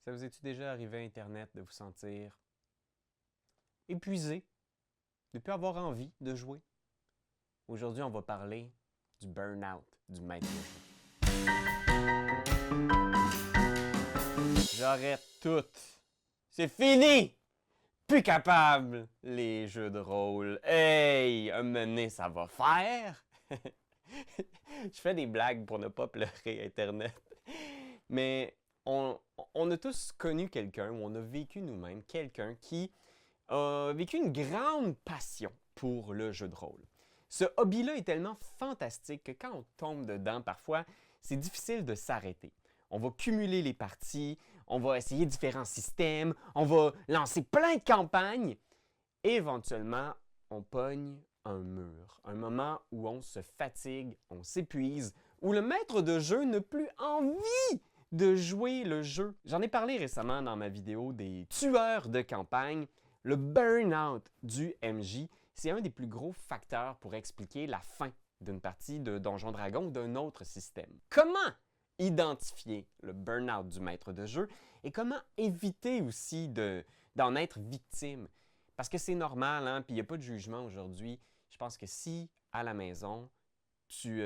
Ça vous est-tu déjà arrivé à Internet de vous sentir épuisé, de ne plus avoir envie de jouer? Aujourd'hui, on va parler du burn-out du maître de jeu. J'arrête tout. C'est fini! Plus capable, les jeux de rôle. Hey, un moment donné, ça va faire. Je fais des blagues pour ne pas pleurer Internet. Mais on a tous connu quelqu'un, ou on a vécu nous-mêmes quelqu'un qui a vécu une grande passion pour le jeu de rôle. Ce hobby-là est tellement fantastique que quand on tombe dedans, parfois, c'est difficile de s'arrêter. On va cumuler les parties, on va essayer différents systèmes, on va lancer plein de campagnes. Et éventuellement, on pogne un mur. Un moment où on se fatigue, on s'épuise, où le maître de jeu n'a plus envie de jouer le jeu. J'en ai parlé récemment dans ma vidéo des tueurs de campagne. Le burn-out du MJ, c'est un des plus gros facteurs pour expliquer la fin d'une partie de Donjon Dragon ou d'un autre système. Comment identifier le burn-out du maître de jeu et comment éviter aussi d'en être victime? Parce que c'est normal, hein? Puis il n'y a pas de jugement aujourd'hui. Je pense que si, à la maison, tu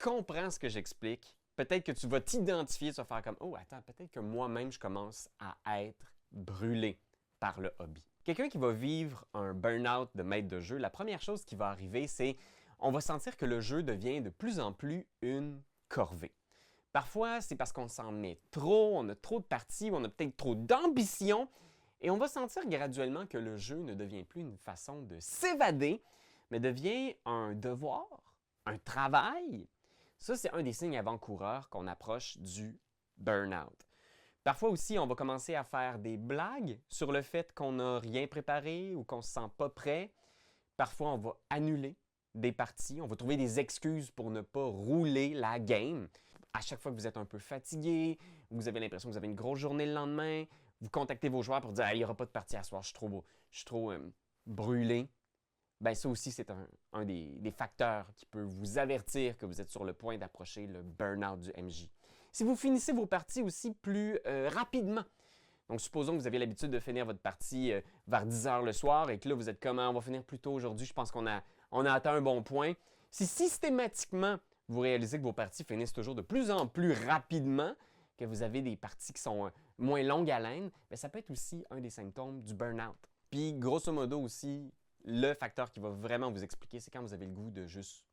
comprends ce que j'explique, peut-être que tu vas t'identifier, tu vas faire comme « Oh, attends, peut-être que moi-même, je commence à être brûlé par le hobby. » Quelqu'un qui va vivre un burn-out de maître de jeu, la première chose qui va arriver, c'est on va sentir que le jeu devient de plus en plus une corvée. Parfois, c'est parce qu'on s'en met trop, on a trop de parties, on a peut-être trop d'ambition, et on va sentir graduellement que le jeu ne devient plus une façon de s'évader, mais devient un devoir, un travail. Ça, c'est un des signes avant-coureurs qu'on approche du burn-out. Parfois aussi, on va commencer à faire des blagues sur le fait qu'on n'a rien préparé ou qu'on ne se sent pas prêt. Parfois, on va annuler des parties, on va trouver des excuses pour ne pas rouler la game. À chaque fois que vous êtes un peu fatigué, vous avez l'impression que vous avez une grosse journée le lendemain, vous contactez vos joueurs pour dire « il n'y aura pas de partie à soir, je suis trop brûlé ». Ben, ça aussi, c'est un des facteurs qui peut vous avertir que vous êtes sur le point d'approcher le burn-out du MJ. Si vous finissez vos parties aussi plus rapidement, donc supposons que vous avez l'habitude de finir votre partie vers 10 heures le soir et que là, vous êtes comme « on va finir plus tôt aujourd'hui, je pense qu'on a atteint un bon point ». Si systématiquement, vous réalisez que vos parties finissent toujours de plus en plus rapidement, que vous avez des parties qui sont moins longues à haleine, bien, ça peut être aussi un des symptômes du burn-out. Puis, grosso modo aussi, le facteur qui va vraiment vous expliquer, c'est quand vous avez le goût de juste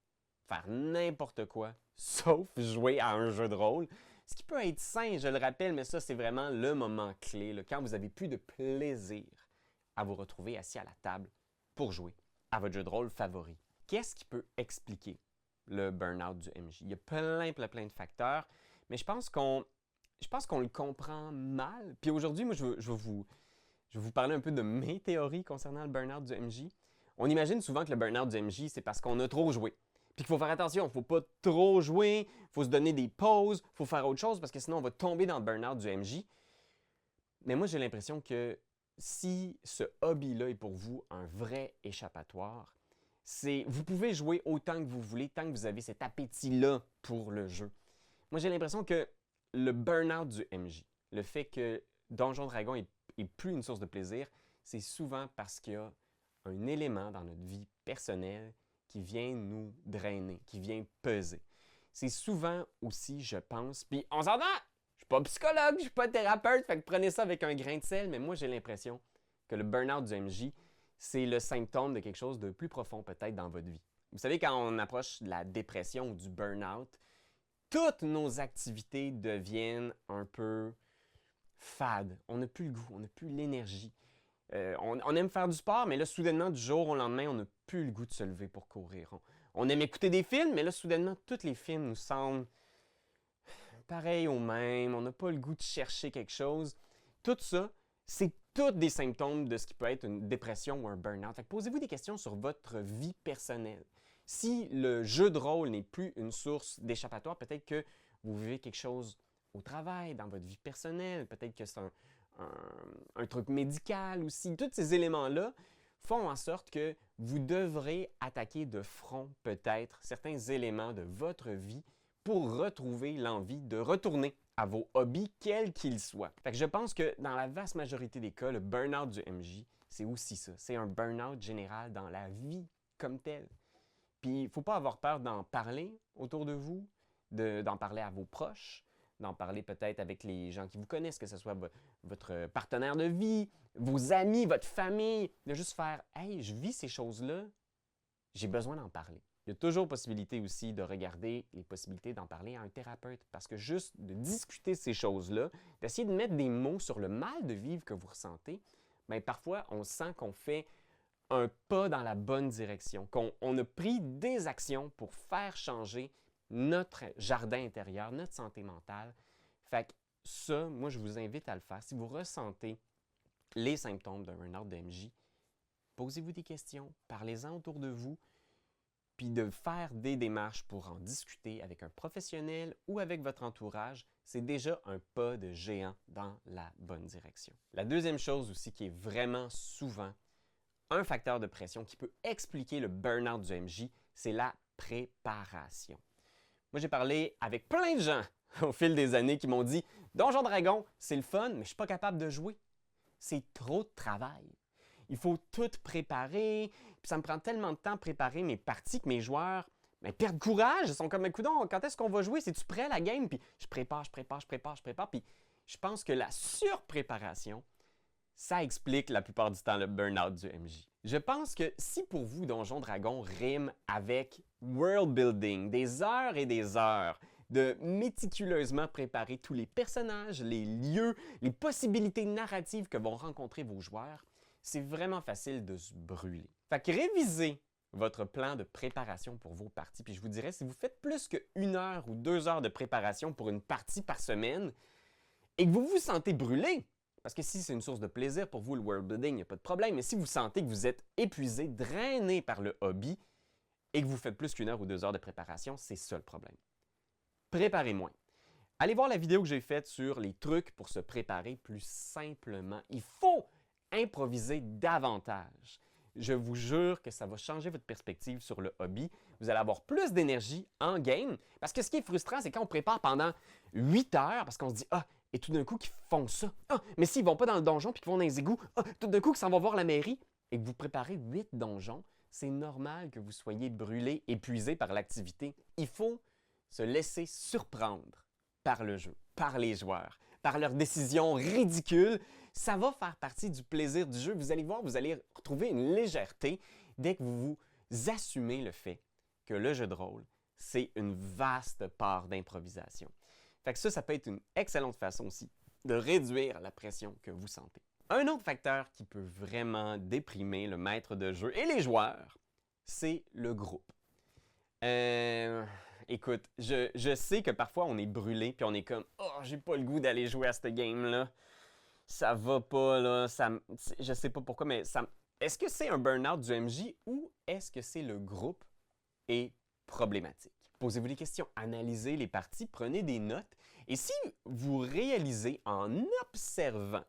faire n'importe quoi, sauf jouer à un jeu de rôle. Ce qui peut être sain, je le rappelle, mais ça, c'est vraiment le moment clé, là, quand vous n'avez plus de plaisir à vous retrouver assis à la table pour jouer à votre jeu de rôle favori. Qu'est-ce qui peut expliquer le burn-out du MJ? Il y a plein de facteurs, mais je pense qu'on le comprend mal. Puis aujourd'hui, moi, je vais vous parler un peu de mes théories concernant le burn-out du MJ. On imagine souvent que le burn-out du MJ, c'est parce qu'on a trop joué. Puis qu'il faut faire attention, il ne faut pas trop jouer, il faut se donner des pauses, il faut faire autre chose parce que sinon on va tomber dans le burn-out du MJ. Mais moi, j'ai l'impression que si ce hobby-là est pour vous un vrai échappatoire, vous pouvez jouer autant que vous voulez tant que vous avez cet appétit-là pour le jeu. Moi, j'ai l'impression que le burn-out du MJ, le fait que Donjon Dragon est plus une source de plaisir, c'est souvent parce qu'il y a un élément dans notre vie personnelle qui vient nous drainer, qui vient peser. C'est souvent aussi, je pense, puis on s'entend, je suis pas psychologue, je suis pas thérapeute, fait que prenez ça avec un grain de sel, mais moi j'ai l'impression que le burn-out du MJ, c'est le symptôme de quelque chose de plus profond peut-être dans votre vie. Vous savez, quand on approche de la dépression ou du burn-out, toutes nos activités deviennent un peu fades. On n'a plus le goût, on n'a plus l'énergie. On aime faire du sport, mais là, soudainement, du jour au lendemain, on n'a plus le goût de se lever pour courir. On aime écouter des films, mais là, soudainement, tous les films nous semblent pareils aux mêmes. On n'a pas le goût de chercher quelque chose. Tout ça, c'est tous des symptômes de ce qui peut être une dépression ou un burn-out. Posez-vous des questions sur votre vie personnelle. Si le jeu de rôle n'est plus une source d'échappatoire, peut-être que vous vivez quelque chose au travail, dans votre vie personnelle, peut-être que c'est un truc médical aussi. Tous ces éléments-là font en sorte que vous devrez attaquer de front peut-être certains éléments de votre vie pour retrouver l'envie de retourner à vos hobbies, quels qu'ils soient. Fait que je pense que dans la vaste majorité des cas, le burn-out du MJ, c'est aussi ça. C'est un burn-out général dans la vie comme telle. Puis, il ne faut pas avoir peur d'en parler autour de vous, d'en parler à vos proches, d'en parler peut-être avec les gens qui vous connaissent, que ce soit votre partenaire de vie, vos amis, votre famille, de juste faire « Hey, je vis ces choses-là, j'ai besoin d'en parler ». Il y a toujours possibilité aussi de regarder les possibilités d'en parler à un thérapeute parce que juste de discuter ces choses-là, d'essayer de mettre des mots sur le mal de vivre que vous ressentez, bien, parfois on sent qu'on fait un pas dans la bonne direction, qu'on a pris des actions pour faire changer notre jardin intérieur, notre santé mentale. Fait que ça, moi, je vous invite à le faire. Si vous ressentez les symptômes d'un burn-out de MJ, posez-vous des questions, parlez-en autour de vous, puis de faire des démarches pour en discuter avec un professionnel ou avec votre entourage, c'est déjà un pas de géant dans la bonne direction. La deuxième chose aussi qui est vraiment souvent un facteur de pression qui peut expliquer le burn-out du MJ, c'est la préparation. Moi, j'ai parlé avec plein de gens au fil des années qui m'ont dit « Donjon Dragon, c'est le fun, mais je ne suis pas capable de jouer. C'est trop de travail. Il faut tout préparer, puis ça me prend tellement de temps à préparer mes parties que mes joueurs perdent courage. Ils sont comme « Coudonc, quand est-ce qu'on va jouer? C'est-tu prêt la game? » Puis je prépare. Puis je pense que la surpréparation, ça explique la plupart du temps le burn-out du MJ. Je pense que si pour vous, Donjon Dragon rime avec world building, des heures et des heures de méticuleusement préparer tous les personnages, les lieux, les possibilités narratives que vont rencontrer vos joueurs, c'est vraiment facile de se brûler. Fait que révisez votre plan de préparation pour vos parties. Puis je vous dirais, si vous faites plus qu'une heure ou 2 heures de préparation pour une partie par semaine et que vous vous sentez brûlé, parce que si c'est une source de plaisir pour vous, le world building, il n'y a pas de problème. Mais si vous sentez que vous êtes épuisé, drainé par le hobby et que vous faites plus qu'1 heure ou 2 heures de préparation, c'est ça le problème. Préparez moins. Allez voir la vidéo que j'ai faite sur les trucs pour se préparer plus simplement. Il faut improviser davantage. Je vous jure que ça va changer votre perspective sur le hobby. Vous allez avoir plus d'énergie en game. Parce que ce qui est frustrant, c'est quand on prépare pendant 8 heures, parce qu'on se dit « Ah, et tout d'un coup, qu'ils font ça. Ah, mais s'ils ne vont pas dans le donjon puis qu'ils vont dans les égouts, tout d'un coup, qu'ils s'en vont voir la mairie et que vous préparez 8 donjons, c'est normal que vous soyez brûlé, épuisé par l'activité. Il faut se laisser surprendre par le jeu, par les joueurs, par leurs décisions ridicules. Ça va faire partie du plaisir du jeu. Vous allez voir, vous allez retrouver une légèreté dès que vous vous assumez le fait que le jeu de rôle, c'est une vaste part d'improvisation. Fait que ça peut être une excellente façon aussi de réduire la pression que vous sentez. Un autre facteur qui peut vraiment déprimer le maître de jeu et les joueurs, c'est le groupe. Écoute, je sais que parfois on est brûlé puis on est comme « Oh, j'ai pas le goût d'aller jouer à cette game-là. Ça va pas, là. Je sais pas pourquoi, mais est-ce que c'est un burn-out du MJ ou est-ce que c'est le groupe est problématique? Posez-vous des questions, analysez les parties, prenez des notes. Et si vous réalisez en observant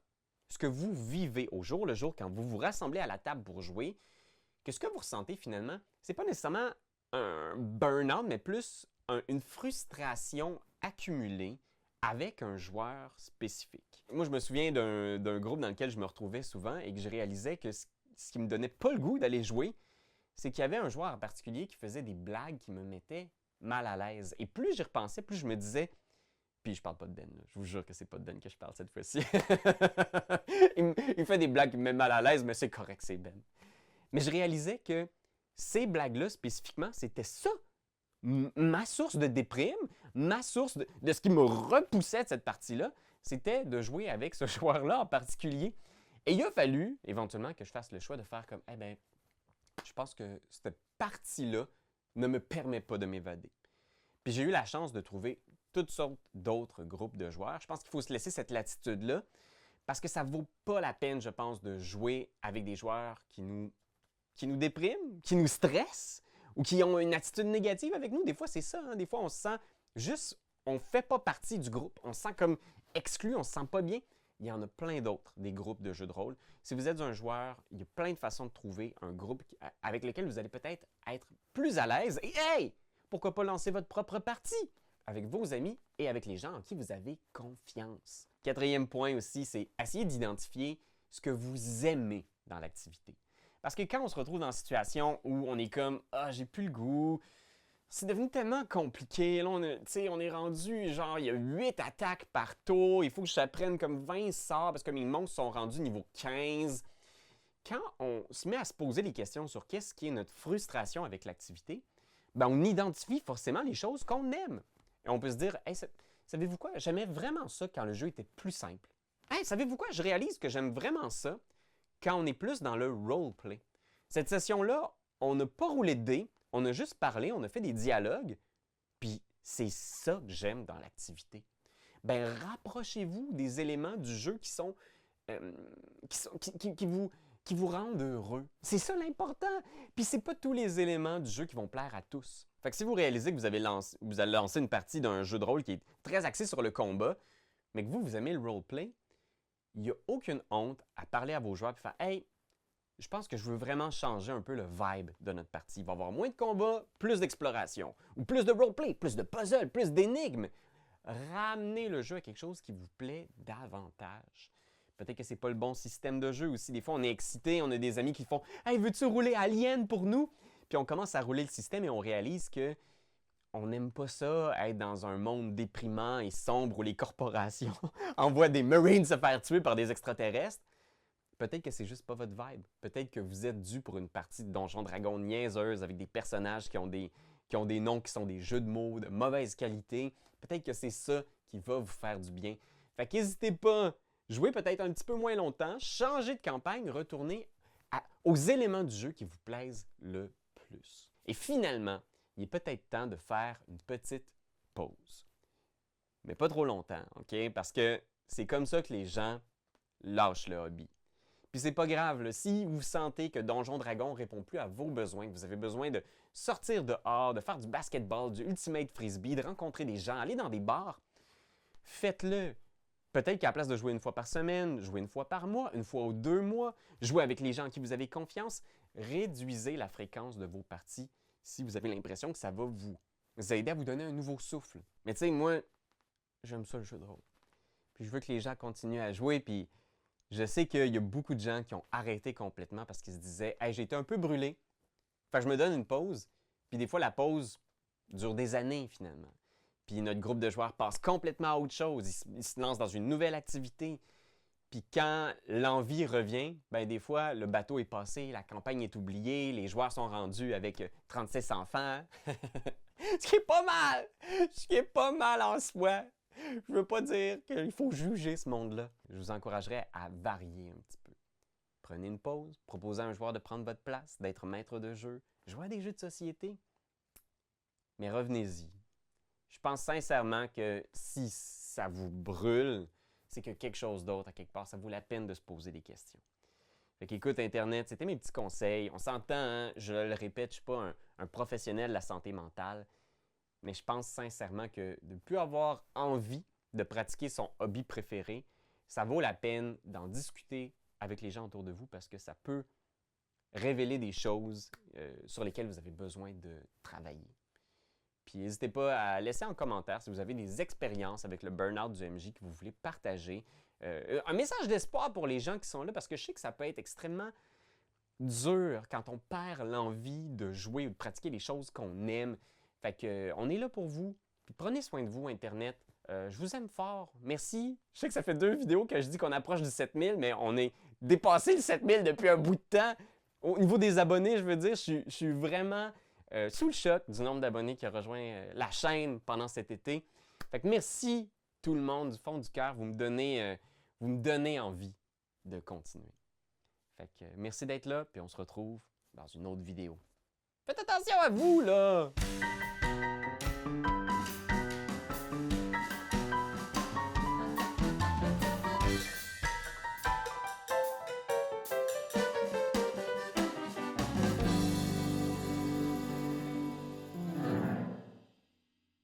ce que vous vivez au jour le jour quand vous vous rassemblez à la table pour jouer, que ce que vous ressentez finalement, ce n'est pas nécessairement un burn-out, mais plus une frustration accumulée avec un joueur spécifique. Moi, je me souviens d'un groupe dans lequel je me retrouvais souvent et que je réalisais que ce qui me donnait pas le goût d'aller jouer, c'est qu'il y avait un joueur en particulier qui faisait des blagues qui me mettaient mal à l'aise. Et plus j'y repensais, plus je me disais, puis je parle pas de Ben, là. Je vous jure que c'est pas de Ben que je parle cette fois-ci. il fait des blagues qui me mettent mal à l'aise, mais c'est correct, c'est Ben. Mais je réalisais que ces blagues-là, spécifiquement, c'était ça. Ma source de déprime, ma source de ce qui me repoussait de cette partie-là, c'était de jouer avec ce joueur-là en particulier. Et il a fallu, éventuellement, que je fasse le choix de faire comme, eh bien, je pense que cette partie-là ne me permet pas de m'évader. Puis j'ai eu la chance de trouver toutes sortes d'autres groupes de joueurs. Je pense qu'il faut se laisser cette latitude-là parce que ça ne vaut pas la peine, je pense, de jouer avec des joueurs qui nous dépriment, qui nous stressent ou qui ont une attitude négative avec nous. Des fois, c'est ça. Hein? Des fois, on se sent juste, on ne fait pas partie du groupe. On se sent comme exclu, on ne se sent pas bien. Il y en a plein d'autres, des groupes de jeux de rôle. Si vous êtes un joueur, il y a plein de façons de trouver un groupe avec lequel vous allez peut-être être plus à l'aise. Et hey! Pourquoi pas lancer votre propre partie? avec vos amis et avec les gens en qui vous avez confiance. Quatrième point aussi, c'est essayer d'identifier ce que vous aimez dans l'activité. Parce que quand on se retrouve dans une situation où on est comme « Ah, j'ai plus le goût », c'est devenu tellement compliqué. Là, on est rendu, genre, il y a 8 attaques par tour. Il faut que j'apprenne comme 20 sorts parce que mes monstres sont rendus niveau 15. Quand on se met à se poser des questions sur qu'est-ce qui est notre frustration avec l'activité, ben on identifie forcément les choses qu'on aime. Et on peut se dire, hey, savez-vous quoi? J'aimais vraiment ça quand le jeu était plus simple. Hey, savez-vous quoi? Je réalise que j'aime vraiment ça quand on est plus dans le roleplay. Cette session-là, on n'a pas roulé de dés, on a juste parlé, on a fait des dialogues, puis c'est ça que j'aime dans l'activité. Ben, rapprochez-vous des éléments du jeu qui vous rendent heureux. C'est ça l'important. Puis c'est pas tous les éléments du jeu qui vont plaire à tous. Fait que si vous réalisez que vous allez lancer une partie d'un jeu de rôle qui est très axé sur le combat, mais que vous aimez le roleplay, il n'y a aucune honte à parler à vos joueurs et faire « Hey, je pense que je veux vraiment changer un peu le vibe de notre partie. Il va y avoir moins de combats, plus d'exploration, ou plus de roleplay, plus de puzzles, plus d'énigmes. » Ramenez le jeu à quelque chose qui vous plaît davantage. Peut-être que ce n'est pas le bon système de jeu aussi. Des fois, on est excité, on a des amis qui font « Hey, veux-tu rouler Alien pour nous? » Puis on commence à rouler le système et on réalise que on n'aime pas ça, être dans un monde déprimant et sombre où les corporations envoient des Marines se faire tuer par des extraterrestres. Peut-être que c'est juste pas votre vibe. Peut-être que vous êtes dû pour une partie de Donjons Dragons niaiseuse avec des personnages qui ont des noms qui sont des jeux de mots de mauvaise qualité. Peut-être que c'est ça qui va vous faire du bien. Fait qu'hésitez pas, jouez peut-être un petit peu moins longtemps, changez de campagne, retournez aux éléments du jeu qui vous plaisent le plus. Et finalement, il est peut-être temps de faire une petite pause. Mais pas trop longtemps, OK? Parce que c'est comme ça que les gens lâchent le hobby. Puis c'est pas grave, là, si vous sentez que Donjon Dragon ne répond plus à vos besoins, que vous avez besoin de sortir dehors, de faire du basketball, du ultimate frisbee, de rencontrer des gens, aller dans des bars, faites-le. Peut-être qu'à la place de jouer une fois par semaine, jouez une fois par mois, une fois ou 2 mois, jouez avec les gens en qui vous avez confiance, réduisez la fréquence de vos parties si vous avez l'impression que ça va vous aider à vous donner un nouveau souffle. Mais tu sais, moi, j'aime ça le jeu de rôle. Puis je veux que les gens continuent à jouer, puis je sais qu'il y a beaucoup de gens qui ont arrêté complètement parce qu'ils se disaient « Hey, j'ai été un peu brûlé, fait que je me donne une pause. » Puis des fois, la pause dure des années finalement. Puis notre groupe de joueurs passe complètement à autre chose. Ils se lancent dans une nouvelle activité. Puis quand l'envie revient, ben des fois, le bateau est passé, la campagne est oubliée, les joueurs sont rendus avec 36 enfants. Ce qui est pas mal! Ce qui est pas mal en soi. Je veux pas dire qu'il faut juger ce monde-là. Je vous encouragerais à varier un petit peu. Prenez une pause, proposez à un joueur de prendre votre place, d'être maître de jeu, jouez à des jeux de société. Mais revenez-y. Je pense sincèrement que si ça vous brûle, c'est que quelque chose d'autre, à quelque part, ça vaut la peine de se poser des questions. Fait qu'écoute, Internet, c'était mes petits conseils. On s'entend, hein? Je le répète, je ne suis pas un professionnel de la santé mentale, mais je pense sincèrement que de ne plus avoir envie de pratiquer son hobby préféré, ça vaut la peine d'en discuter avec les gens autour de vous parce que ça peut révéler des choses sur lesquelles vous avez besoin de travailler. Puis n'hésitez pas à laisser en commentaire si vous avez des expériences avec le burn-out du MJ que vous voulez partager. Un message d'espoir pour les gens qui sont là parce que je sais que ça peut être extrêmement dur quand on perd l'envie de jouer ou de pratiquer les choses qu'on aime. Fait que, on est là pour vous. Puis prenez soin de vous, Internet. Je vous aime fort. Merci. Je sais que ça fait 2 vidéos que je dis qu'on approche du 7000, mais on est dépassé le 7000 depuis un bout de temps. Au niveau des abonnés, je veux dire, je suis vraiment sous le choc du nombre d'abonnés qui a rejoint la chaîne pendant cet été. Fait que merci tout le monde du fond du cœur. Vous me donnez envie de continuer. Fait que merci d'être là, puis on se retrouve dans une autre vidéo. Faites attention à vous, là!